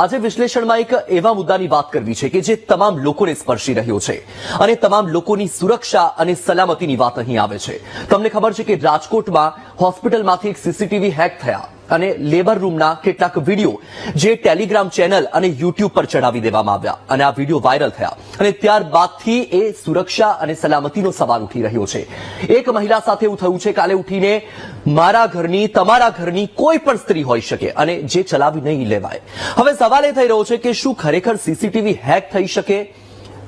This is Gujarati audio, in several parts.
આજે વિશ્લેષણમાં એક એવા મુદ્દાની વાત કરવી છે કે જે તમામ લોકોને સ્પર્શી રહ્યો છે અને તમામ લોકોની સુરક્ષા અને સલામતીની વાત અહીં આવે છે. તમને ખબર છે કે રાજકોટમાં હોસ્પિટલમાંથી એક સીસીટીવી હેક થયા અને લેબર રૂમના કેટલાક વિડીયો જે ટેલિગ્રામ ચેનલ અને યુટ્યુબ પર ચડાવી દેવામાં આવ્યા અને આ વિડીયો વાયરલ થયા અને ત્યારબાદથી એ સુરક્ષા અને સલામતીનો સવાલ ઉઠી રહ્યો છે. એક મહિલા સાથે એવું થયું છે, કાલે ઉઠીને મારા ઘરની, તમારા ઘરની કોઈ પણ સ્ત્રી હોઈ શકે અને જે ચલાવી નહીં લેવાય. હવે સવાલ એ થઈ રહ્યો છે કે શું ખરેખર સીસીટીવી હેક થઈ શકે?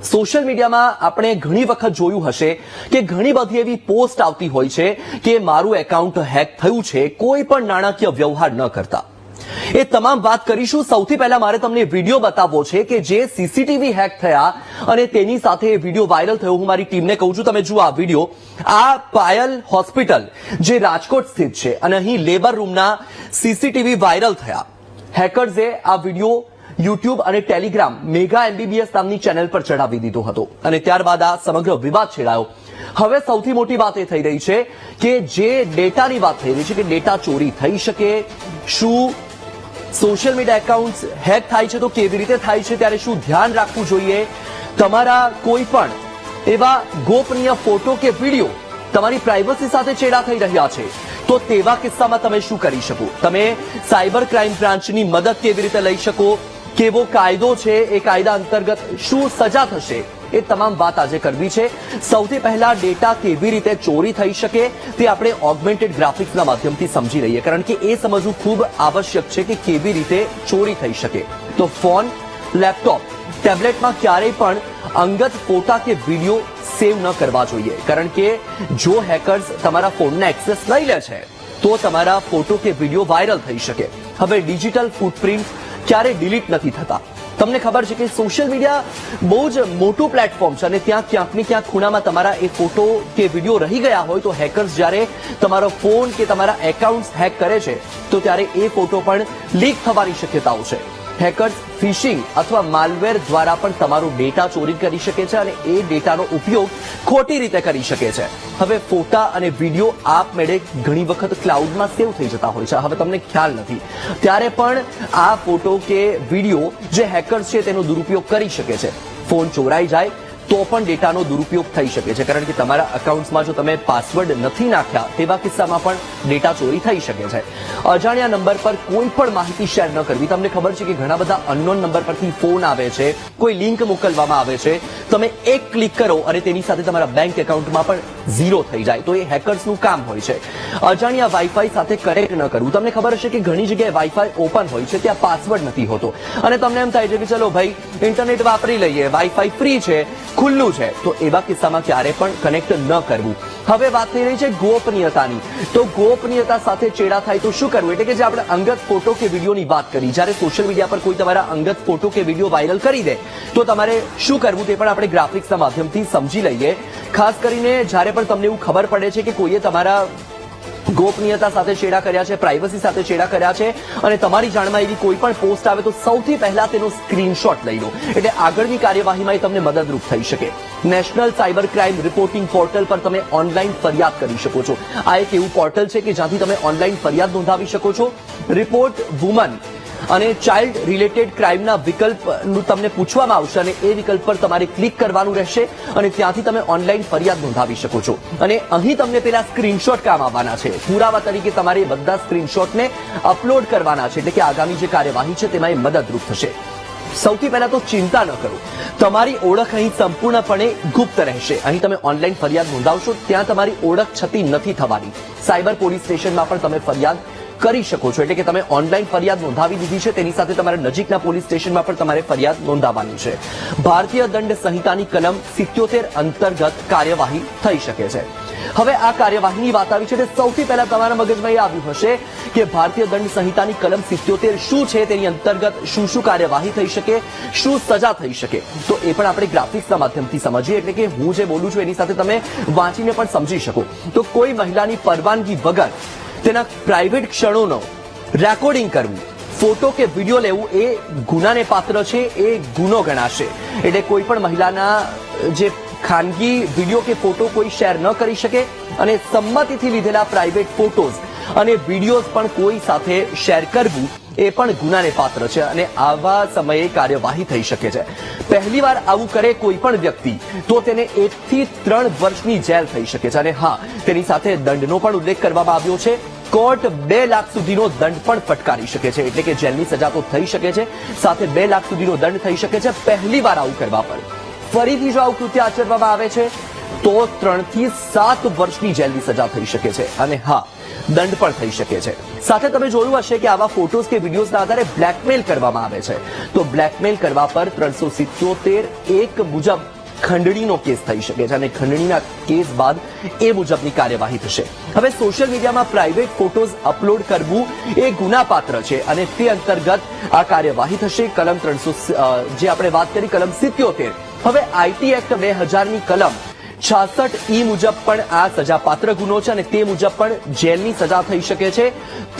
સોશિયલ મીડિયામાં આપણે ઘણી વખત જોયું હશે કે ઘણી બધી એવી પોસ્ટ આવતી હોય છે કે મારું એકાઉન્ટ હેક થયું છે, કોઈ પણ નાણાકીય વ્યવહાર ન કરતા. એ તમામ વાત કરીશું. સૌથી પહેલા મારે તમને વિડીયો બતાવવો છે કે જે સીસીટીવી હેક થયા અને તેની સાથે વિડીયો વાયરલ થયો. હું મારી ટીમને કહું છું, તમે જુઓ આ વિડીયો. આ પાયલ હોસ્પિટલ જે રાજકોટ સ્થિત છે અને અહીં લેબર રૂમના સીસીટીવી વાયરલ થયા. હેકર્સે આ વિડીયો યુટ્યુબ અને ટેલિગ્રામ મેગા MBBS નામની ચેનલ પર ચડાવી દીધો હતો અને ત્યારબાદ આ સમગ્ર વિવાદ છેડાયો. હવે સૌથી મોટી વાત એ થઈ રહી છે કે જે ડેટાની વાત થઈ રહી છે કે ડેટા ચોરી થઈ શકે. શું સોશિયલ મીડિયા એકાઉન્ટ હેક થાય છે તો કેવી રીતે થાય છે, ત્યારે શું ધ્યાન રાખવું જોઈએ? તમારા કોઈ પણ એવા ગોપનીય ફોટો કે વિડીયો તમારી પ્રાઇવસી સાથે ચેડા થઈ રહ્યા છે તો તેવા કિસ્સામાં તમે શું કરી શકો? તમે સાયબર ક્રાઇમ બ્રાન્ચની મદદ કેવી રીતે લઈ શકો? કેવો કાયદો છે? એ કાયદા અંતર્ગત શું સજા થશે? એ તમામ વાત આજે કરવી છે. સૌથી પહેલા ડેટા કેવી રીતે ચોરી થઈ શકે તે આપણે ઓગમેન્ટેડ ગ્રાફિક્સના માધ્યમથી સમજી લઈએ, કારણ કે એ સમજવું ખૂબ આવશ્યક છે કે કેવી રીતે ચોરી થઈ શકે. તો ફોન, લેપટોપ, ટેબ્લેટમાં ક્યારેય પણ અંગત ફોટા કે વિડીયો સેવ ન કરવા જોઈએ, કારણ કે જો હેકર્સ તમારા ફોનના એક્સેસ લઈ લે છે તો તમારા ફોટો કે વિડીયો વાયરલ થઈ શકે. હવે ડિજિટલ ફૂટપ્રિન્ટ ક્યારે ડિલીટ નથી થતા. તમને ખબર છે કે સોશિયલ મીડિયા બહુ જ મોટું પ્લેટફોર્મ છે અને ત્યાં ક્યાંક ને ક્યાંક ખૂણામાં તમારા એ ફોટો કે વિડીયો રહી ગયા હોય તો હેકર્સ જ્યારે તમારો ફોન કે તમારા એકાઉન્ટ્સ હેક કરે છે તો ત્યારે એ ફોટો પણ લીક થવાની શક્યતાઓ છે. હેકર્સ ફિશિંગ અથવા માલવેર દ્વારા પણ તમારો ડેટા ચોરી કરી શકે છે અને એ ડેટાનો ઉપયોગ ખોટી રીતે કરી શકે છે. હવે ફોટા અને વિડીયો આપમેળે ઘણી વખત ક્લાઉડમાં સેવ થઈ જતા હોય છે. હવે તમને ખ્યાલ નથી ત્યારે પણ આ ફોટો કે વિડીયો જે હેકર્સ છે તેનો દુરુપયોગ કરી શકે છે. ફોન ચોરાઈ જાય તો પણ ડેટાનો દુરુપયોગ થઈ શકે છે, કારણ કે તમારા અકાઉન્ટ્સમાં જો તમે પાસવર્ડ નથી નાખ્યા તેવા કિસ્સામાં પણ ડેટા ચોરી થઈ શકે છે. અજાણ્યા નંબર પર કોઈ પણ માહિતી શેર ન કરવી. તમને ખબર છે કે ઘણા બધા અનનોન નંબર પરથી ફોન આવે છે, કોઈ લિંક મોકલવામાં આવે છે, તમે એક ક્લિક કરો અને તેની સાથે તમારા બેંક એકાઉન્ટમાં પણ ઝીરો થઈ જાય તો એ હેકર્સનું કામ હોય છે. અજાણ્યા વાઈફાઈ સાથે કનેક્ટ ન કરવું. તમને ખબર હશે કે ઘણી જગ્યાએ વાઈફાઈ ઓપન હોય છે, ત્યાં પાસવર્ડ નથી હોતો અને તમને એમ થાય છે કે ચલો ભાઈ ઇન્ટરનેટ વાપરી લઈએ, વાઈફાઈ ફ્રી છે, ખુલ્લું છે, તો એવા કિસ્સામાં ક્યારે પણ કનેક્ટ ન કરવું. હવે વાત થઈ રહી છે ગોપનીયતાની. તો ગોપનીયતા સાથે ચેડા થાય તો શું કરવું? એટલે કે જે આપણે અંગત ફોટો કે વિડીયોની વાત કરી, જ્યારે સોશિયલ મીડિયા પર કોઈ તમારા અંગત ફોટો કે વિડીયો વાયરલ કરી દે તો તમારે શું કરવું તે પણ આપણે ગ્રાફિક્સના માધ્યમથી સમજી લઈએ. ખાસ કરીને જ્યારે પણ તમને એવું ખબર પડે છે કે કોઈએ તમારા ગોપનીયતા સાથે છેડા કર્યા છે, પ્રાઇવસી સાથે છેડા કર્યા છે અને તમારી જાણમાં એવી કોઈ પણ પોસ્ટ આવે તો સૌથી પહેલા તેનો સ્ક્રીનશોટ લઈ લો, એટલે આગળની કાર્યવાહીમાં એ તમને મદદરૂપ થઈ શકે. National cyber crime reporting portal પર તમે ઓનલાઈન ફરિયાદ કરી શકો છો. આ એક એવું પોર્ટલ છે કે જ્યાંથી તમે ઓનલાઈન ફરિયાદ નોંધાવી શકો છો. રિપોર્ટ વુમન અને ચાઇલ્ડ રિલેટેડ ક્રાઇમના વિકલ્પનું તમને પૂછવામાં આવશે અને એ વિકલ્પ પર તમારે ક્લિક કરવાનું રહેશે અને ત્યાંથી તમે ઓનલાઈન ફરિયાદ નોંધાવી શકો છો. અને અહીં તમને પેલા સ્ક્રીનશોટ કામ આવવાના છે. પુરાવા તરીકે તમારે બધા સ્ક્રીનશોટને અપલોડ કરવાના છે, એટલે કે આગામી જે કાર્યવાહી છે તેમાં એ મદદરૂપ થશે. સૌથી પહેલા તો ચિંતા ન કરો, તમારી ઓળખ અહીં સંપૂર્ણપણે ગુપ્ત રહેશે. અહીં તમે ઓનલાઈન ફરિયાદ નોંધાવશો ત્યાં તમારી ઓળખ છતી નથી થવાની. સાયબર પોલીસ સ્ટેશનમાં પણ તમે ફરિયાદ કરી શકો છો, એટલે કે તમે ઓનલાઈન ફરિયાદ નોંધાવી દીધી છે તેની સાથે તમારા નજીકના પોલીસ સ્ટેશનમાં પણ તમારે ફરિયાદ નોંધાવવાની છે. ભારતીય દંડ સંહિતાની કલમ 77 અંતર્ગત કાર્યવાહી થઈ શકે છે. હવે આ કાર્યવાહીની વાત આવી છે તે સૌથી પહેલા તમારા મગજમાં એ આવ્યું હશે કે ભારતીય દંડ સંહિતાની કલમ 77 શું છે, તેની અંતર્ગત શું શું કાર્યવાહી થઈ શકે, શું સજા થઈ શકે. તો એ પણ આપણે ગ્રાફિક્સના માધ્યમથી સમજીએ, એટલે કે હું જે બોલું છું એની સાથે તમે વાંચીને પણ સમજી શકો. તો કોઈ મહિલાની પરવાનગી વગર તેના પ્રાઇવેટ ક્ષણોનો રેકોર્ડિંગ કરવું, ફોટો કે વિડીયો લેવું એ ગુનાને પાત્ર છે, એ ગુનો ગણાશે. એટલે કોઈ પણ મહિલાના જે ખાનગી વિડીયો કે ફોટો કોઈ શેર ન કરી શકે અને સંમતિથી લીધેલા પ્રાઇવેટ ફોટોઝ અને વિડીયોઝ પણ કોઈ સાથે શેર કરવું એ પણ ગુનાને પાત્ર છે અને આવા સમયે કાર્યવાહી થઈ શકે છે. પહેલીવાર આવું કરે કોઈ પણ વ્યક્તિ તો તેને 1 થી 3 વર્ષની જેલ થઈ શકે છે. અને હા, તેની સાથે દંડનો પણ ઉલ્લેખ કરવામાં આવ્યો છે. કોર્ટ 2 લાખ સુધીનો દંડ પણ ફટકારી શકે છે, એટલે કે જેલની સજા તો થઈ શકે છે, સાથે 2 લાખ સુધીનો દંડ થઈ શકે છે પહેલીવાર આવું કરવા પર. ફરીથી જો આવું કૃત્ય આચરવામાં આવે છે તો 3 થી 7 વર્ષની જેલની સજા થઈ શકે છે અને હા, દંડ પણ થઈ શકે છે. સાથે તમે જોયું હશે કે આવા ફોટોઝ કે વિડીયોઝના આધારે બ્લેકમેલ કરવામાં આવે છે, તો બ્લેકમેલ કરવા પર 377(1) મુજબ ખંડણીનો કેસ થઈ શકે છે અને ખંડણીના કેસ બાદ એ મુજબની કાર્યવાહી થશે. હવે સોશિયલ મીડિયામાં પ્રાઇવેટ ફોટોઝ અપલોડ કરવું એ ગુનાપાત્ર છે અને તે અંતર્ગત આ કાર્યવાહી થશે. કલમ 300 જે આપણે વાત કરી, કલમ 77. હવે આઈટી એક્ટ 2000ની કલમ 66(e) મુજબ પણ આ સજાપાત્ર ગુનો છે અને તે મુજબ પણ જેલની સજા થઈ શકે છે.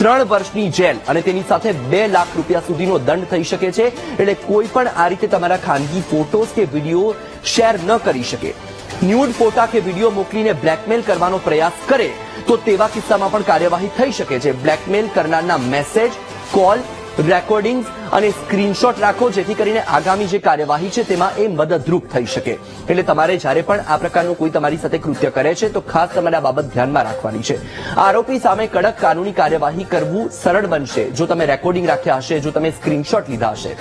3 વર્ષની જેલ અને તેની સાથે 2 લાખ રૂપિયા સુધીનો દંડ થઈ શકે છે. એટલે કોઈ પણ આ રીતે તમારા ખાનગી ફોટોઝ કે વિડીયો શેર ન કરી શકે. ન્યૂડ ફોટા કે વિડીયો મોકલીને બ્લેકમેલ કરવાનો પ્રયાસ કરે તો તેવા કિસ્સામાં પણ કાર્યવાહી થઈ શકે છે. બ્લેકમેલ કરનારના મેસેજ, કોલ, રેકોર્ડિંગ્સ અને સ્ક્રીનશોટ રાખો, જેથી કરીને આગામી જે કાર્યવાહી છે તેમાં એ મદદરૂપ થઈ શકે. એટલે તમારે જ્યારે પણ આ પ્રકારનું કોઈ તમારી સાથે કૃત્ય કરે છે તો ખાસ તમારે આ બાબત ધ્યાનમાં રાખવાની છે. આરોપી સામે કડક કાનૂની કાર્યવાહી કરવું સરળ બનશે જો તમે રેકોર્ડિંગ રાખ્યા હશે, જો તમે સ્ક્રીનશોટ લીધા હશે.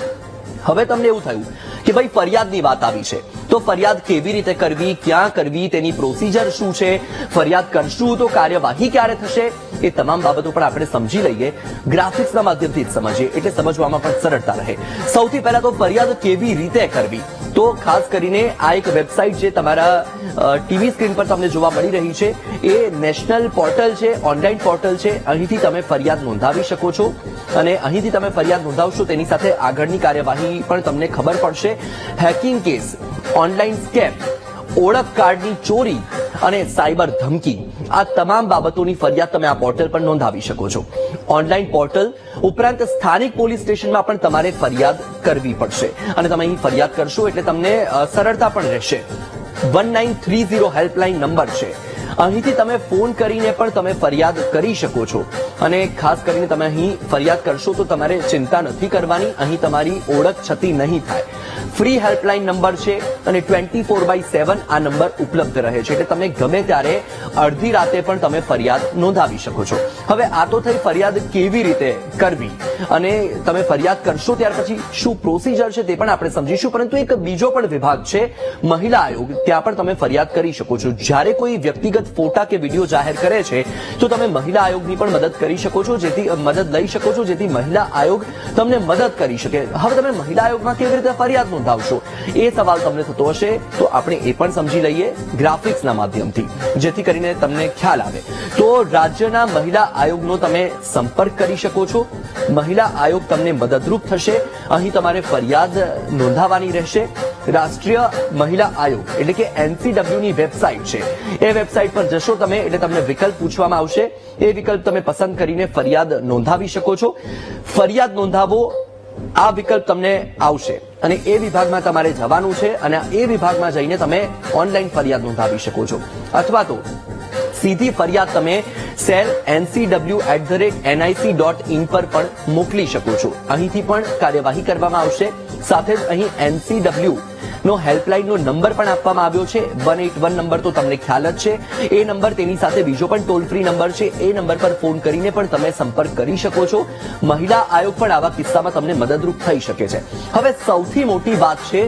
હવે તમને એવું થયું કે ભાઈ ફરિયાદની વાત આવી છે, તો ફરિયાદ કેવી રીતે કરવી, ક્યાં કરવી, તેની પ્રોસિજર શું છે, ફરિયાદ કરશું તો કાર્યવાહી ક્યારે થશે, એ તમામ બાબતો પણ આપણે સમજી લઈએ. ગ્રાફિક્સના માધ્યમથી જ સમજીએ એટલે સમજવામાં પણ સરળતા રહે. સૌથી પહેલા તો ફરિયાદ કેવી રીતે કરવી, તો ખાસ કરીને આ એક વેબસાઇટ જે તમારા ટીવી સ્ક્રીન પર તમને જોવા મળી રહી છે એ નેશનલ પોર્ટલ છે, ઓનલાઈન પોર્ટલ છે. અહીંથી તમે ફરિયાદ નોંધાવી શકો છો અને અહીંથી તમે ફરિયાદ નોંધાવશો તેની સાથે આગળની કાર્યવાહી પણ તમને ખબર પડશે. હેકિંગ કેસ, ઓનલાઈન સ્કેમ, ઓળખ કાર્ડની ચોરી અને સાયબર ધમકી, આ તમામ બાબતોની ફરિયાદ તમે આ પોર્ટલ પર નોંધાવી શકો છો. ઓનલાઈન પોર્ટલ ઉપરાંત સ્થાનિક પોલીસ સ્ટેશનમાં પણ તમારે ફરિયાદ કરવી પડશે અને તમે અહીં ફરિયાદ કરશો એટલે તમને સરળતા પણ રહેશે. 1930 હેલ્પલાઇન નંબર છે, અહીંથી તમે ફોન કરીને પણ તમે ફરિયાદ કરી શકો છો અને ખાસ કરીને તમે અહીં ફરિયાદ કરશો તો તમારે ચિંતા નથી કરવાની, અહીં તમારી ઓળખ છતી નહીં થાય. ફ્રી હેલ્પલાઇન નંબર છે અને 24/7 આ નંબર ઉપલબ્ધ રહે છે, એટલે તમે ગમે ત્યારે અડધી રાતે પણ તમે ફરિયાદ નોંધાવી શકો છો. હવે આ તો થઈ ફરિયાદ કેવી રીતે કરવી અને તમે ફરિયાદ કરશો ત્યાર પછી શું પ્રોસિજર છે તે પણ આપણે સમજીશું. પરંતુ એક બીજો પણ વિભાગ છે મહિલા આયોગ, ત્યાં પણ તમે ફરિયાદ કરી શકો છો. જ્યારે કોઈ વ્યક્તિગત ફોટા કે વિડીયો જાહેર કરે છે તો તમે મહિલા આયોગની પણ મદદ કરી શકો છો, જેથી મદદ લઈ શકો છો, જેથી મહિલા આયોગ તમને મદદ કરી શકે. હવે તમે મહિલા આયોગમાં કેવી રીતે ફરિયાદ નોંધાવશો એ સવાલ તમને થતો હશે, તો આપણે એ પણ સમજી લઈએ ગ્રાફિક્સના માધ્યમથી, જેથી કરીને તમને ખ્યાલ આવે. તો રાજ્યના મહિલા આયોગનો તમે સંપર્ક કરી શકો છો. મહિલા આયોગ તમને મદદરૂપ થશે. અહીં તમારે ફરિયાદ નોંધાવવાની રહેશે. રાષ્ટ્રીય મહિલા આયોગ એટલે કે NCW ની વેબસાઇટ છે, એ વેબસાઇટ પર જશો તમે એટલે તમને વિકલ્પ પૂછવામાં આવશે. એ વિકલ્પ તમે પસંદ કરીને ફરિયાદ નોંધાવી શકો છો. ફરિયાદ નોંધાવો આ વિકલ્પ તમને આવશે અને એ વિભાગમાં તમારે જવાનું છે અને એ વિભાગમાં જઈને તમે ઓનલાઈન ફરિયાદ નોંધાવી શકો છો, અથવા તો સીધી ફરિયાદ તમે cell@ncw@nic.in પર પણ મોકલી શકો છો. અહીંથી પણ કાર્યવાહી કરવામાં આવશે. સાથે જ અહીં NCW નો હેલ્પલાઇનનો નંબર પણ આપવામાં આવ્યો છે. 181 નંબર તો તમને ખ્યાલ જ છે. એ નંબર તેની સાથે બીજો પણ ટોલ ફ્રી નંબર છે, એ નંબર પર ફોન કરીને પણ તમે સંપર્ક કરી શકો છો. મહિલા આયોગ પણ આવા કિસ્સામાં તમને મદદરૂપ થઈ શકે છે. હવે સૌથી મોટી વાત છે,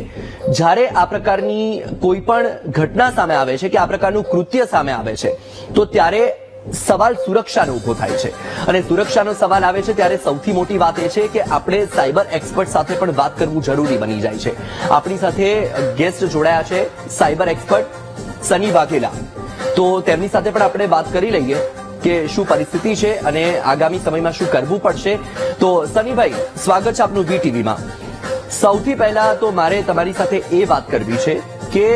જ્યારે આ પ્રકારની કોઈ પણ ઘટના સામે આવે છે કે આ પ્રકારનું કૃત્ય સામે આવે છે તો ત્યારે સવાલ સુરક્ષાનો ઉભો થાય છે અને સુરક્ષાનો સવાલ આવે છે ત્યારે સૌથી મોટી વાત એ છે કે આપણે સાયબર એક્સપર્ટ સાથે પણ વાત કરવું જરૂરી બની જાય છે. આપણી સાથે ગેસ્ટ જોડાયા છે સાયબર એક્સપર્ટ સની વાઘેલા, તો તેમની સાથે પણ આપણે વાત કરી લઈએ કે શું પરિસ્થિતિ છે અને આગામી સમયમાં શું કરવું પડશે. તો સનીભાઈ, સ્વાગત છે આપનું VTVમાં. સૌથી પહેલા તો મારે તમારી સાથે એ વાત કરવી છે કે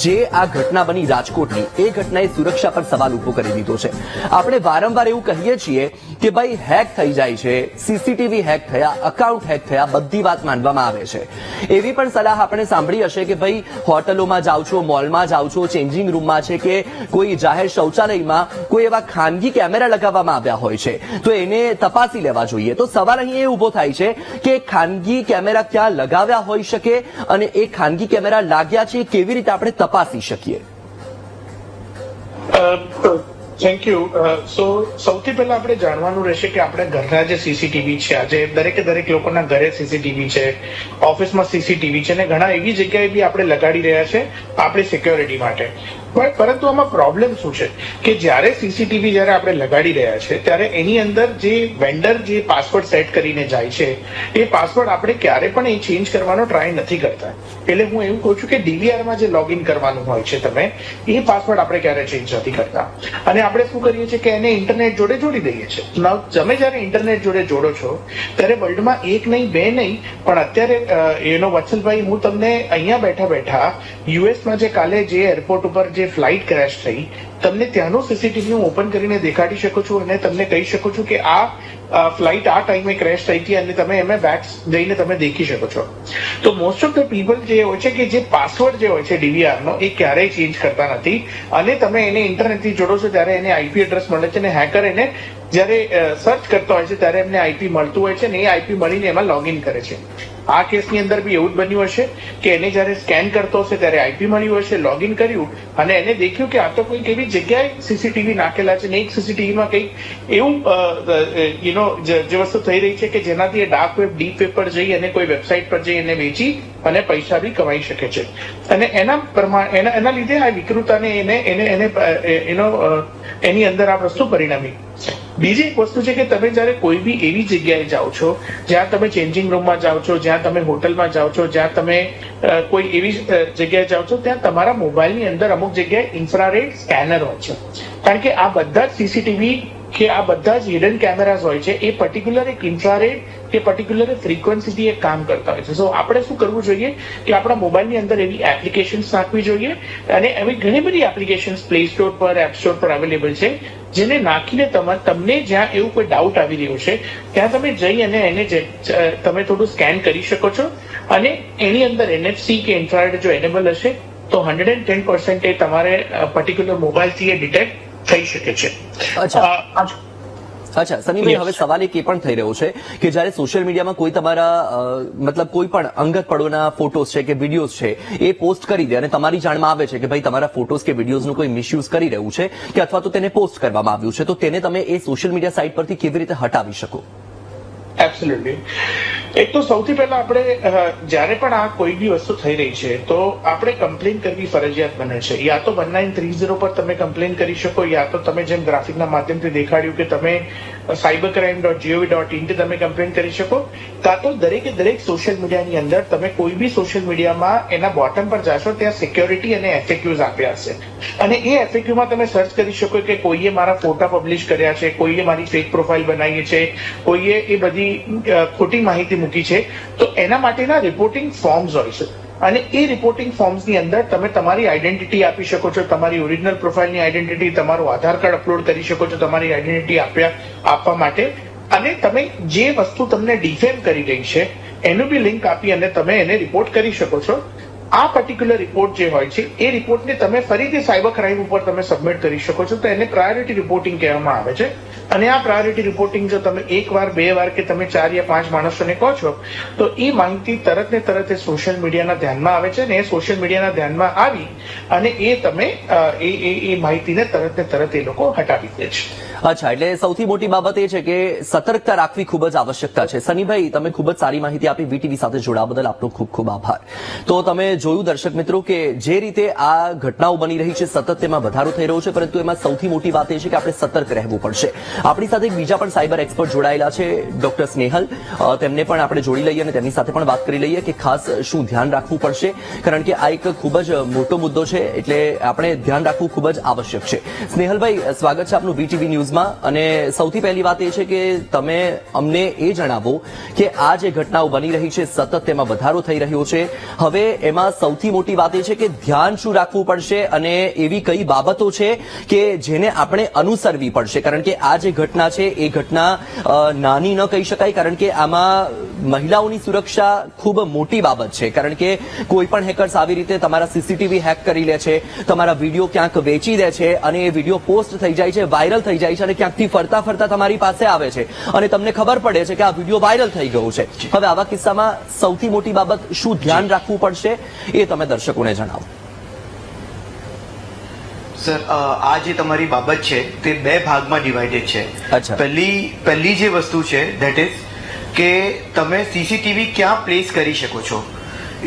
જે આ ઘટના બની રાજકોટની, એ ઘટનાએ સુરક્ષા પર સવાલ ઉભો કરી દીધો છે. આપણે વારંવાર એવું કહીએ છીએ કે ભાઈ હેક થઈ જાય છે, સીસીટીવી હેક થયા, અકાઉન્ટ હેક થયા, બધી વાત માનવામાં આવે છે. એવી પણ સલાહ આપણે સાંભળી હશે કે ભાઈ હોટલોમાં જાઓ છો, મોલમાં જાઓ છો, ચેન્જિંગ રૂમમાં છે કે કોઈ જાહેર શૌચાલયમાં કોઈ એવા ખાનગી કેમેરા લગાવવામાં આવ્યા હોય છે, તો એને તપાસી લેવા જોઈએ. તો સવાલ અહીં એ ઉભો થાય છે કે ખાનગી કેમેરા ક્યાં લગાવ્યા હોઈ શકે અને એ ખાનગી કેમેરા લાગ્યા છે કેવી રીતે આપણે તપાસી શકીએ? Thank you. સૌથી પહેલા આપણે જાણવાનું રહેશે કે આપણે ઘરના જે સીસીટીવી છે, આજે દરેક લોકોના ઘરે સીસીટીવી છે, ઓફિસમાં સીસીટીવી છે, અને ઘણા એવી જગ્યાએ બી આપણે લગાડી રહ્યા છે આપણી સિક્યોરિટી માટે. પરંતુ આમાં પ્રોબ્લેમ શું છે કે જ્યારે સીસીટીવી જ્યારે આપણે લગાડી રહ્યા છે ત્યારે એની અંદર જે વેન્ડર જે પાસવર્ડ સેટ કરીને જાય છે એ પાસવર્ડ આપણે ક્યારે પણ એ ચેન્જ કરવાનો ટ્રાય નથી કરતા. એટલે હું એવું કહું છું કે ડીવીઆરમાં જે લોગિન કરવાનું હોય છે તમે, એ પાસવર્ડ આપણે ક્યારે ચેન્જ નથી કરતા. અને આપણે શું કરીએ છીએ કે એને ઇન્ટરનેટ જોડે જોડી દઈએ છીએ. તમે જયારે ઇન્ટરનેટ જોડે જોડો છો ત્યારે વર્લ્ડમાં એક નહીં, બે નહીં, પણ અત્યારે વત્સલભાઈ, હું તમને અહીંયા બેઠા બેઠા યુએસમાં જે કાલે જે એરપોર્ટ ઉપર જે ફ્લાઇટ ક્રેશ થઈ, તમને ત્યાંનું સીસીટીવી હું ઓપન કરીને દેખાડી શકું છું અને તમને કહી શકું છું કે આ ફ્લાઇટ આ ટાઈમે ક્રેશ થઈ હતી અને તમે એમાં બેક જઈને તમે દેખી શકો છો. તો મોસ્ટ ઓફ ધ પીપલ જે હોય છે કે જે પાસવર્ડ જે હોય છે ડીવીઆરનો એ ક્યારેય ચેન્જ કરતા નથી, અને તમે એને ઇન્ટરનેટથી જોડો છો ત્યારે એને આઈપી એડ્રેસ મળે છે, અને હેકર એને જ્યારે સર્ચ કરતો હોય છે ત્યારે એમને આઈપી મળતું હોય છે અને એ આઈપી મળીને એમાં લોગિન કરે છે. આ કેસની અંદર બી એવું જ બન્યું હશે કે એને જયારે સ્કેન કરતો હશે ત્યારે આઈપી મળ્યું હશે, લોગિન કર્યું અને એને દેખ્યું કે આ તો કોઈક એવી જગ્યાએ સીસીટીવી નાખેલા છે ને એક સીસીટીવીમાં કંઈક એવું જે વસ્તુ થઈ રહી છે કે જેનાથી એ ડાર્ક વેબ, ડીપ વેબ પર જઈ અને કોઈ વેબસાઇટ પર જઈ એને વેચી અને પૈસા બી કમાઈ શકે છે. અને એના લીધે આ વિકૃતાને એની અંદર આ વસ્તુ પરિણમી. બીજી એક વસ્તુ છે કે તમે જયારે કોઈ બી એવી જગ્યાએ જાઓ છો જ્યાં તમે ચેન્જિંગ રૂમમાં જાઓ છો, જ્યાં તમે હોટલમાં જાઓ છો, જ્યાં તમે કોઈ એવી જગ્યાએ જાઓ છો, ત્યાં તમારા મોબાઈલની અંદર અમુક જગ્યાએ ઇન્ફ્રારેડ સ્કેનર હોય છે. કારણ કે આ બધા જ સીસીટીવી કે આ બધા જ હિડન કેમેરાઝ હોય છે એ પર્ટિક્યુલર એક ઇન્ફ્રારેડ કે પર્ટિક્યુલર ફ્રીક્વન્સીથી એક કામ કરતા હોય છે. સો આપણે શું કરવું જોઈએ કે આપણા મોબાઈલની અંદર એવી એપ્લિકેશન્સ નાખવી જોઈએ, અને એવી ઘણી બધી એપ્લિકેશન્સ પ્લે સ્ટોર પર, એપ સ્ટોર પર અવેલેબલ છે, જેને નાખીને તમને જ્યાં એવું કોઈ ડાઉટ આવી રહ્યું છે ત્યાં તમે જઈ અને એને તમે થોડું સ્કેન કરી શકો છો, અને એની અંદર NFC કે ઇન્ફ્રારેડ જો એનેબલ હશે તો 110% એ તમારે પર્ટિક્યુલર મોબાઈલથી એ ડિટેક્ટ થઈ શકે છે. અચ્છા સનીભાઈ, હવે સવાલ એક એ પણ થઈ રહ્યો છે કે જ્યારે સોશિયલ મીડિયામાં કોઈ તમારા મતલબ કોઈ પણ અંગત પળોના ફોટોઝ છે કે વિડીયોઝ છે એ પોસ્ટ કરી દે અને તમારી જાણમાં આવે છે કે ભાઈ તમારા ફોટોઝ કે વિડીયોઝનું કોઈ મિસયુઝ કરી રહ્યું છે કે અથવા તો તેને પોસ્ટ કરવામાં આવ્યું છે, તો તેને તમે એ સોશિયલ મીડિયા સાઇટ પરથી કેવી રીતે હટાવી શકો? એબ્સોલ્યુટલી. એક તો સૌથી પહેલા આપણે જ્યારે પણ આ કોઈ બી વસ્તુ થઈ રહી છે તો આપણે કમ્પ્લેન કરવી ફરજિયાત બને છે. યા તો 1930 પર તમે કમ્પ્લેન કરી શકો, યા તો તમે જેમ ગ્રાફિકના માધ્યમથી દેખાડ્યું કે તમે cybercrime.gov.in થી તમે કમ્પ્લેન કરી શકો, કાં તો દરેક સોશિયલ મીડિયાની અંદર તમે કોઈ બી સોશિયલ મીડિયામાં એના બોટમ પર જાશો ત્યાં સિક્યોરિટી અને FAQs આપ્યા હશે, અને એ FAQમાં તમે સર્ચ કરી શકો કે કોઈએ મારા ફોટા પબ્લિશ કર્યા છે, કોઈએ મારી ફેક પ્રોફાઇલ બનાવી છે, કોઈએ એ બધી ખોટી માહિતી મૂકી છે, તો એના માટેના રિપોર્ટિંગ ફોર્મ્સ હોય છે. અને એ રિપોર્ટિંગ ફોર્મ્સની અંદર તમે તમારી આઈડેન્ટિટી આપી શકો છો, તમારી ઓરિજિનલ પ્રોફાઇલની આઈડેન્ટિટી, તમારું આધાર કાર્ડ અપલોડ કરી શકો છો તમારી આઈડેન્ટિટી આપવા માટે, અને તમે જે વસ્તુ તમને ડિફેમ કરી રહી છે એનું બી લિંક આપી અને તમે એને રિપોર્ટ કરી શકો છો. આ પર્ટિક્યુલર રિપોર્ટ જે હોય છે એ રિપોર્ટને તમે ફરીથી સાયબર ક્રાઇમ ઉપર તમે સબમિટ કરી શકો છો, તો એને પ્રાયોરિટી રિપોર્ટિંગ કહેવામાં આવે છે. અને આ પ્રાયોરિટી રિપોર્ટિંગ જો તમે એક વાર, બે વાર કે તમે 4 યા 5 માણસોને કહો છો તો એ માહિતી તરત ને તરત એ સોશિયલ મીડિયાના ધ્યાનમાં આવે છે, અને એ સોશિયલ મીડિયાના ધ્યાનમાં આવી અને એ તમે એ માહિતીને તરત ને તરત એ લોકો હટાવી દે છે. અચ્છા, એટલે સૌથી મોટી બાબત એ છે કે સતર્કતા રાખવી ખૂબ જ આવશ્યકતા છે. સનીભાઈ, તમે ખૂબ જ સારી માહિતી આપી. વીટીવી સાથે જોડાવા બદલ આપનો ખૂબ ખૂબ આભાર. તો તમે જોયું દર્શક મિત્રો કે જે રીતે આ ઘટનાઓ બની રહી છે સતત તેમાં વધારો થઈ રહ્યો છે, પરંતુ એમાં સૌથી મોટી વાત એ છે કે આપણે સતર્ક રહેવું પડશે. આપણી સાથે બીજા પણ સાયબર એક્સપર્ટ જોડાયેલા છે, ડોક્ટર સ્નેહલ, તેમને પણ આપણે જોડી લઈએ અને તેમની સાથે પણ વાત કરી લઈએ કે ખાસ શું ધ્યાન રાખવું પડશે, કારણ કે આ એક ખૂબ જ મોટો મુદ્દો છે, એટલે આપણે ધ્યાન રાખવું ખૂબ જ આવશ્યક છે. સ્નેહલભાઈ, સ્વાગત છે આપનું વીટીવી ન્યૂઝ. ન્યૂઝમાં. અને સૌથી પહેલી વાત એ છે કે તમે અમને એ જણાવો કે આ જે ઘટનાઓ બની રહી છે સતત તેમાં વધારો થઈ રહ્યો છે. હવે એમાં સૌથી મોટી વાત એ છે કે ધ્યાન શું રાખવું પડશે અને એવી કઈ બાબતો છે કે જેને આપણે અનુસરવી પડશે, કારણ કે આ જે ઘટના છે એ ઘટના નાની ન કહી શકાય, કારણ કે આમાં મહિલાઓની સુરક્ષા ખૂબ મોટી બાબત છે. કારણ કે કોઈ પણ હેકર્સ આવી રીતે તમારા સીસીટીવી હેક કરી લે છે, તમારા વિડીયો ક્યાંક વેચી દે છે અને એ વિડીયો પોસ્ટ થઈ જાય છે, વાયરલ થઈ જાય છે અને ક્યાંકથી ફરતા ફરતા તમારી પાસે આવે છે અને તમને ખબર પડે છે કે આ વિડીયો વાયરલ થઈ ગયો છે. હવે આવા કિસ્સામાં સૌથી મોટી બાબત શું ધ્યાન રાખવું પડશે એ તમે દર્શકોને જણાવો. સર, આ જે તમારી બાબત છે તે બે ભાગમાં ડિવાઇડેડ છે. અચ્છા. પહેલી જે વસ્તુ છે ધેટ ઇઝ કે તમે સીસીટીવી ક્યાં પ્લેસ કરી શકો છો.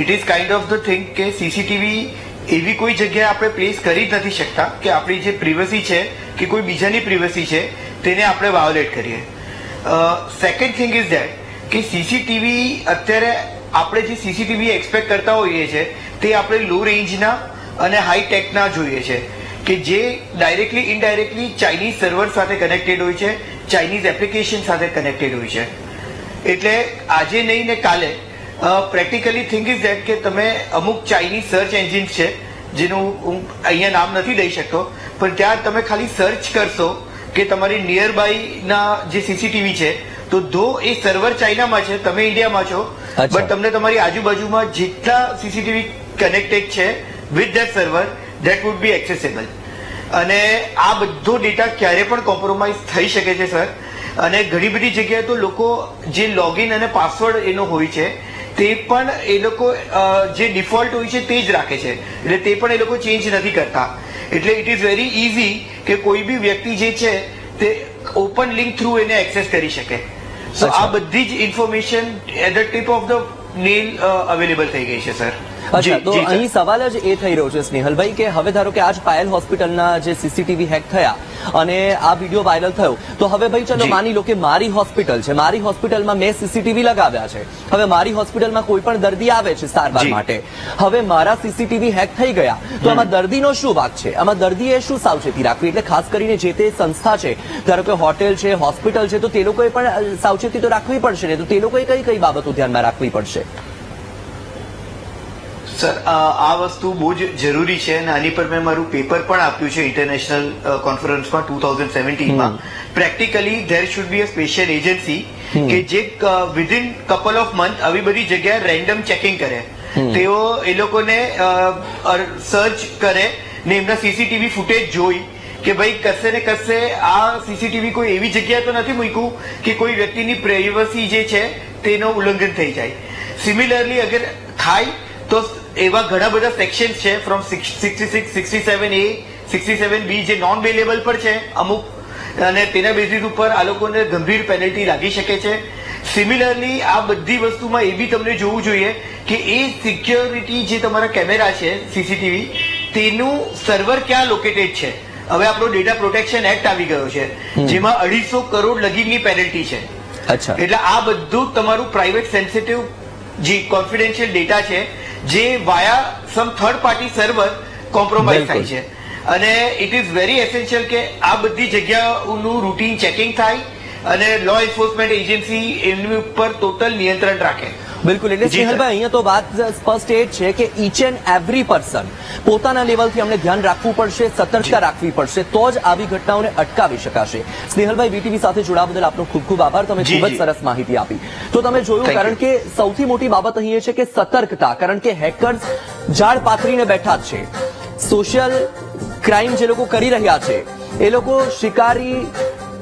It is kind of the thing કે સીસીટીવી એવી કોઈ જગ્યાએ આપણે પ્લેસ કરી જ નથી શકતા કે આપણી જે પ્રિવસી છે કે કોઈ બીજાની પ્રિવસી છે તેને આપણે વાયોલેટ કરીએ. સેકન્ડ થિંગ ઇઝ ધેટ કે સીસીટીવી અત્યારે આપણે જે સીસીટીવી એક્સપેક્ટ કરતા હોઈએ છીએ તે આપણે લો રેન્જના અને હાઈ ટેકના જોઈએ છે કે જે ડાયરેક્ટલી ઇનડાયરેક્ટલી ચાઇનીઝ સર્વર સાથે કનેક્ટેડ હોય છે, ચાઇનીઝ એપ્લિકેશન સાથે કનેક્ટેડ હોય છે. એટલે આજે નહીં ને કાલે પ્રેક્ટિકલી થિંગ ઇઝ ધેટ કે તમે અમુક ચાઇનીઝ સર્ચ એન્જિન્સ છે જેનું હું અહીંયા નામ નથી દઈ શકતો, પણ ત્યાં તમે ખાલી સર્ચ કરશો કે તમારી નિયર બાયના જે સીસીટીવી છે તો ધો એ સર્વર ચાઇનામાં છે, તમે ઇન્ડિયામાં છો, બટ તમને તમારી આજુબાજુમાં જેટલા સીસીટીવી કનેક્ટેડ છે with that server that would be accessible. અને આ બધો ડેટા ક્યારે પણ કોમ્પ્રોમાઇઝ થઈ શકે છે સર. અને ઘણી બધી જગ્યાએ તો લોકો જે લોગિન અને પાસવર્ડ એનો હોય છે તે પણ એ લોકો જે ડિફોલ્ટ હોય છે તે જ રાખે છે, એટલે તે પણ એ લોકો ચેન્જ નથી કરતા. એટલે ઇટ ઇઝ વેરી ઇઝી કે કોઈ બી વ્યક્તિ જે છે તે ઓપન લિંક થ્રુ એને એક્સેસ કરી શકે. સો આ બધી જ information at the tip of the nail available થઈ ગઈ છે સર. અચ્છા, તો અહીં સવાલ જ એ થઈ રહ્યો છે સ્નેહલભાઈ કે હવે ધારો કે આજ પાયલ હોસ્પિટલના જે સીસીટીવી હેક થયા અને આ વિડીયો વાયરલ થયો, તો હવે ભાઈ ચલો માની લો કે મારી હોસ્પિટલ છે, મારી હોસ્પિટલમાં મેં સીસીટીવી લગાવ્યા છે, હવે મારી હોસ્પિટલમાં કોઈ પણ દર્દી આવે છે સારવાર માટે, હવે મારા સીસીટીવી હેક થઈ ગયા, તો આમાં દર્દીનો શું વાંક છે? આમાં દર્દીએ શું સાવચેતી રાખવી? એટલે ખાસ કરીને જે તે સંસ્થા છે, ધારો કે હોટેલ છે, હોસ્પિટલ છે, તો તે લોકોએ પણ સાવચેતી તો રાખવી પડશે ને, તો તે લોકોએ કઈ કઈ બાબતો ધ્યાનમાં રાખવી પડશે? સર, આ વસ્તુ બહુ જ જરૂરી છે અને આની પર મેં મારું પેપર પણ આપ્યું છે ઇન્ટરનેશનલ કોન્ફરન્સમાં 2017માં. Practically there should be a special agency કે જે વિધિન કપલ ઓફ મંથ આવી બધી જગ્યાએ રેન્ડમ ચેકિંગ કરે. તેઓ એ લોકોને સર્ચ કરે ને એમના સીસીટીવી ફૂટેજ જોઈ કે ભાઈ કશે ને કશે આ સીસીટીવી કોઈ એવી જગ્યાએ તો નથી મૂક્યું કે કોઈ વ્યક્તિની પ્રાઇવસી જે છે તેનો ઉલ્લંઘન થઈ જાય. સિમિલરલી અગર થાય તો એવા ઘણા બધા સેક્શન છે ફ્રોમ 66, 67A, 67B જે નોન બેલેબલ પર છે અમુક, અને તેના બેઝિસ ઉપર આ લોકોને ગંભીર પેનલ્ટી લાગી શકે છે. સિમિલરલી આ બધી વસ્તુમાં એ બી તમને જોવું જોઈએ કે એ સિક્યોરિટી જે તમારા કેમેરા છે સીસીટીવી તેનું સર્વર ક્યાં લોકેટેડ છે. હવે આપણો ડેટા પ્રોટેક્શન એક્ટ આવી ગયો છે જેમાં 250 કરોડ લગીની પેનલ્ટી છે. એટલે આ બધું તમારું પ્રાઇવેટ સેન્સિટિવ જે કોન્ફિડેન્શિયલ ડેટા છે જે વાયા સમ થર્ડ પાર્ટી સર્વર કોમ્પ્રોમાઇઝ થાય છે. અને ઇટ ઇઝ વેરી એસેન્શિયલ કે આ બધી જગ્યાઓનું રૂટીન ચેકિંગ થાય અને લો એન્ફોર્સમેન્ટ એજન્સી એમની ઉપર ટોટલ નિયંત્રણ રાખે. બિલકુલ, એટલે સ્નેહલભાઈ અહીંયા તો વાત સ્પષ્ટ એ જ છે કે ઈચ એન્ડ એવરી પર્સન પોતાના લેવલથી અમને ધ્યાન રાખવું પડશે, સતર્કતા રાખવી પડશે, તો જ આવી ઘટનાઓને અટકાવી શકાશે. સ્નેહલભાઈ, વીટીવી સાથે જોડાવા બદલ આપનો ખૂબ ખૂબ આભાર. તમે ખૂબ જ સરસ માહિતી આપી. તો તમે જોયું, કારણ કે સૌથી મોટી બાબત અહીં એ છે કે સતર્કતા, કારણ કે હેકર્સ ઝાડ પાથરીને બેઠા જ છે. સોશિયલ ક્રાઇમ જે લોકો કરી રહ્યા છે એ લોકો શિકારી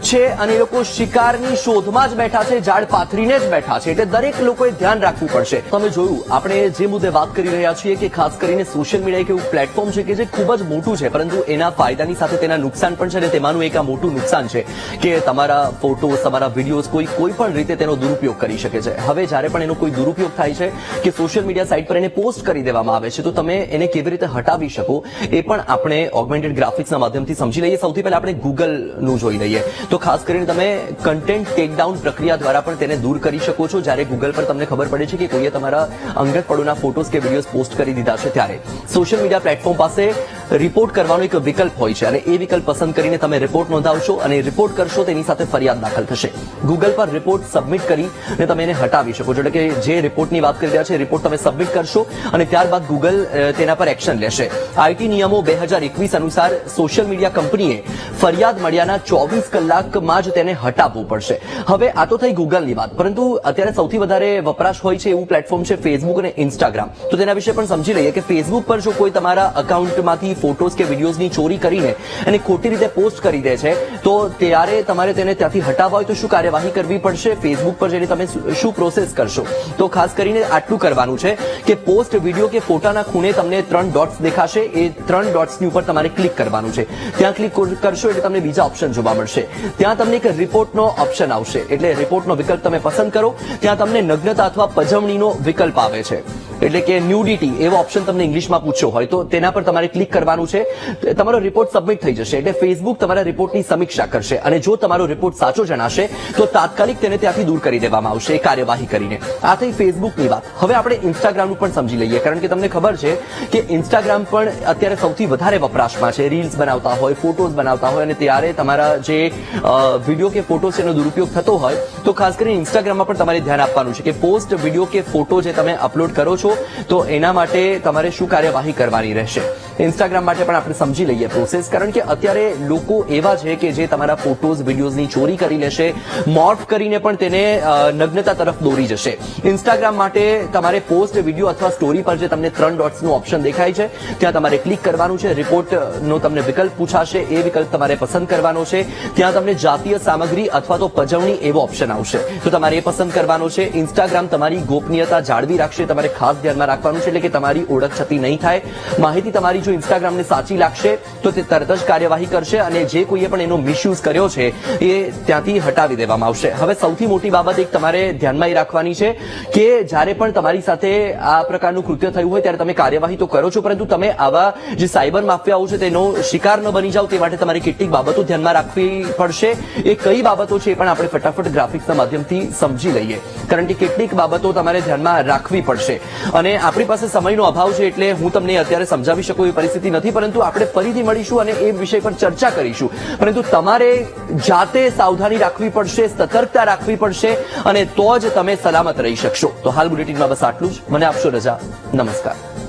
છે અને એ લોકો શિકારની શોધમાં જ બેઠા છે, ઝાડ પાથરીને જ બેઠા છે. એટલે દરેક લોકોએ ધ્યાન રાખવું પડશે. તમે જોયું, આપણે જે મુદ્દે વાત કરી રહ્યા છીએ કે ખાસ કરીને સોશિયલ મીડિયા એક એવું પ્લેટફોર્મ છે કે જે ખૂબ જ મોટું છે, પરંતુ એના ફાયદાની સાથે તેના નુકસાન પણ છે. અને તેમાંનું એક આ મોટું નુકસાન છે કે તમારા ફોટોઝ, તમારા વિડીયોઝ કોઈ પણ રીતે તેનો દુરુપયોગ કરી શકે છે. હવે જ્યારે પણ એનો કોઈ દુરુપયોગ થાય છે કે સોશિયલ મીડિયા સાઇટ પર એને પોસ્ટ કરી દેવામાં આવે છે, તો તમે એને કેવી રીતે હટાવી શકો એ પણ આપણે ઓગમેન્ટેડ ગ્રાફિક્સના માધ્યમથી સમજી લઈએ. સૌથી પહેલા આપણે ગૂગલનું જોઈ લઈએ. તો ખાસ કરીને તમે કન્ટેન્ટ ટેકડાઉન પ્રક્રિયા દ્વારા પણ તેને દૂર કરી શકો છો. જ્યારે ગૂગલ પર તમને ખબર પડે છે કે કોઈએ તમારા અંગત પડોના ફોટોઝ કે વિડીયોઝ પોસ્ટ કરી દીધા છે, ત્યારે સોશિયલ મીડિયા પ્લેટફોર્મ પાસે રિપોર્ટ કરવાનો એક વિકલ્પ હોય છે અને એ વિકલ્પ પસંદ કરીને તમે રિપોર્ટ નોંધાવશો અને રિપોર્ટ કરશો તેની સાથે ફરિયાદ દાખલ થશે. ગૂગલ પર રિપોર્ટ સબમિટ કરીને તમે એને હટાવી શકો છો. એટલે કે જે રિપોર્ટની વાત કરી રહ્યા છે રિપોર્ટ તમે સબમિટ કરશો અને ત્યારબાદ ગૂગલ તેના પર એક્શન લેશે. આઈટી નિયમો 2021 અનુસાર સોશિયલ મીડિયા કંપનીએ ફરિયાદ મળ્યાના 24 કલાકમાં જ તેને હટાવવું પડશે. હવે આ તો થઈ ગૂગલની વાત, પરંતુ અત્યારે સૌથી વધારે વપરાશ હોય છે એવું પ્લેટફોર્મ છે ફેસબુક અને ઇન્સ્ટાગ્રામ. તો તેના વિશે પણ સમજી લઈએ કે ફેસબુક પર જો કોઈ તમારા અકાઉન્ટમાંથી ફોટોઝ કે વિડીયોઝની ચોરી કરીને એને ખોટી રીતે પોસ્ટ કરી દે છે તો ત્યારે તમારે તેને ત્યાંથી હટાવવા હોય તો શું કાર્યવાહી કરવી પડશે? ફેસબુક પર જઈને તમે શું પ્રોસેસ કરશો? તો ખાસ કરીને આટલું કરવાનું છે કે પોસ્ટ વિડીયો કે ફોટાના ખૂણે તમને 3 ડોટ્સ દેખાશે. એ 3 ડોટ્સની ઉપર તમારે ક્લિક કરવાનું છે. ત્યાં ક્લિક કરશો એટલે તમને બીજા ઓપ્શન જોવા મળશે. ત્યાં તમને એક રિપોર્ટનો ઓપ્શન આવશે. એટલે રિપોર્ટનો વિકલ્પ તમે પસંદ કરો. ત્યાં તમને નગ્નતા અથવા પજવણીનો વિકલ્પ આવે છે, એટલે કે ન્યુડિટી એવો ઓપ્શન તમને ઇંગ્લિશમાં પૂછ્યો હોય તો તેના પર તમારે ક્લિક કરવાનું છે. તમારો રિપોર્ટ સબમિટ થઈ જશે. એટલે ફેસબુક તમારા રિપોર્ટની સમીક્ષા કરશે અને જો તમારો રિપોર્ટ સાચો જણાશે તો તાત્કાલિક તેને ત્યાંથી દૂર કરી દેવામાં આવશે એ કાર્યવાહી કરીને. આ થઈ ફેસબુકની વાત. હવે આપણે ઇન્સ્ટાગ્રામનું પણ સમજી લઈએ, કારણ કે તમને ખબર છે કે ઇન્સ્ટાગ્રામ પણ અત્યારે સૌથી વધારે વપરાશમાં છે. રીલ્સ બનાવતા હોય, ફોટોઝ બનાવતા હોય અને ત્યારે તમારા જે વિડીયો કે ફોટો છે એનો દુરુપયોગ થતો હોય તો ખાસ કરીને ઇન્સ્ટાગ્રામમાં પણ તમારે ધ્યાન આપવાનું છે કે પોસ્ટ વિડીયો કે ફોટો જે તમે અપલોડ કરો છો તો એના માટે તમારે શું કાર્યવાહી કરવાની રહેશે. ઇન્સ્ટાગ્રામ માટે પણ આપણે સમજી લઈએ પ્રોસેસ, કારણ કે અત્યારે લોકો એવા છે કે જે તમારા ફોટોઝ વિડીયોઝની ચોરી કરી લેશે, મોર્ફ કરીને પણ તેને નગ્નતા તરફ દોરી જશે. ઇન્સ્ટાગ્રામ માટે તમારે પોસ્ટ વિડીયો અથવા સ્ટોરી પર જે તમને 3 ડોટ્સનું ઓપ્શન દેખાય છે ત્યાં તમારે ક્લિક કરવાનું છે. રિપોર્ટનો તમને વિકલ્પ પૂછાશે, એ વિકલ્પ તમારે પસંદ કરવાનો છે. ત્યાં તમને જાતીય સામગ્રી અથવા તો પજવણી એવો ઓપ્શન આવશે તો તમારે એ પસંદ કરવાનો છે. ઇન્સ્ટાગ્રામ તમારી ગોપનીયતા જાળવી રાખશે, તમારે ખાસ ધ્યાનમાં રાખવાનું છે, એટલે કે તમારી ઓળખ છતી નહીં થાય. માહિતી તમારી જો ઇન્સ્ટાગ્રામને સાચી લાગશે તો તે તરત જ કાર્યવાહી કરશે અને જે કોઈએ પણ એનો મિસયુઝ કર્યો છે એ ત્યાંથી હટાવી દેવામાં આવશે. હવે સૌથી મોટી બાબત એક તમારે ધ્યાનમાં એ રાખવાની છે કે જ્યારે પણ તમારી સાથે આ પ્રકારનું કૃત્ય થયું હોય ત્યારે તમે કાર્યવાહી તો કરો છો, પરંતુ તમે આવા જે સાયબર માફિયાઓ છે તેનો શિકાર ન બની જાવ તે માટે તમારે કેટલીક બાબતો ધ્યાનમાં રાખવી પડશે. એ કઈ બાબતો છે એ પણ આપણે ફટાફટ ગ્રાફિક્સના માધ્યમથી સમજી લઈએ, કારણ કે કેટલીક બાબતો તમારે ધ્યાનમાં રાખવી પડશે અને આપણી પાસે સમયનો અભાવ છે એટલે હું તમને અત્યારે સમજાવી શકું એવી પરિસ્થિતિ નથી, પરંતુ આપણે ફરીથી મળીશું અને એ વિષય પર ચર્ચા કરીશું. પરંતુ તમારે જાતે સાવધાની રાખવી પડશે, સતર્કતા રાખવી પડશે અને તો જ તમે સલામત રહી શકશો. તો હાલ બુલેટિનમાં બસ આટલું જ. મને આપશો રજા. નમસ્કાર.